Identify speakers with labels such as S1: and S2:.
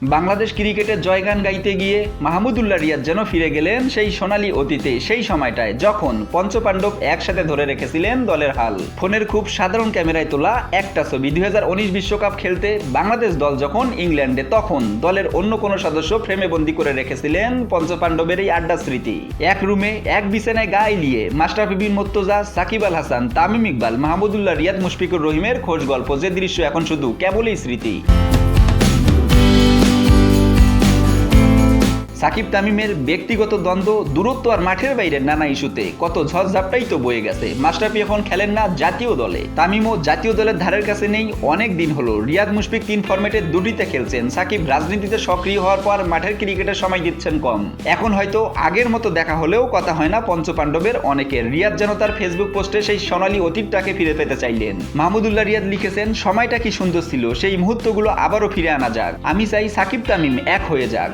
S1: বাংলাদেশ ক্রিকেটের জয়গান গাইতে গিয়ে মাহমুদুল্লাহ রিয়াদ যেন ফিরে গেলেন সেই সোনালী অতীতে, সেই সময়টায় যখন পঞ্চপাণ্ডব একসাথে ধরে রেখেছিলেন দলের হাল। ফোনের খুব সাধারণ ক্যামেরায় তোলা একটা ছবি 2019 বিশ্বকাপ খেলতে বাংলাদেশ দল যখন ইংল্যান্ডে, তখন দলের অন্য কোনো সদস্য ফ্রেমে বন্দি করে রেখেছিলেন পঞ্চপাণ্ডবের এই আড্ডা স্মৃতি। এক রুমে এক বিছানায় গা এলিয়ে মাশরাফি বিন মুর্তজা, সাকিব আল হাসান, তামিম ইকবাল, মাহমুদুল্লাহ রিয়াদ, মুশফিকুর রহিমের খোঁজ গল্প, যে দৃশ্য এখন শুধু কেবলই স্মৃতি। সাকিব তামিমের ব্যক্তিগত দ্বন্দ্ব, দূরত্ব আর মাঠের বাইরের নানা ইস্যুতে কত ঝড়ঝাপটাই তো বয়ে গেছে। মাশরাফি এখন খেলেন না জাতীয় দলে, তামিমও জাতীয় দলের ধারের কাছে নেই অনেক দিন হলো। রিয়াদ, মুশফিক 3 ফরম্যাটে দুটিতে খেলছেন। সাকিব রাজনীতিতে সক্রিয় হওয়ার পর মাঠের ক্রিকেটের সময় দিচ্ছেন কম। এখন হয়তো আগের মতো দেখা হলেও কথা হয় না পঞ্চপাণ্ডবের অনেকের। রিয়াদ যেন তার ফেসবুক পোস্টে সেই সোনালী অতীতটাকে ফিরে পেতে চাইলেন। মাহমুদুল্লাহ রিয়াদ লিখেছেন, সময়টা কি সুন্দর ছিল, সেই মুহূর্তগুলো আবারও ফিরে আনা যাক। আমি চাই সাকিব তামিম এক হয়ে যাক।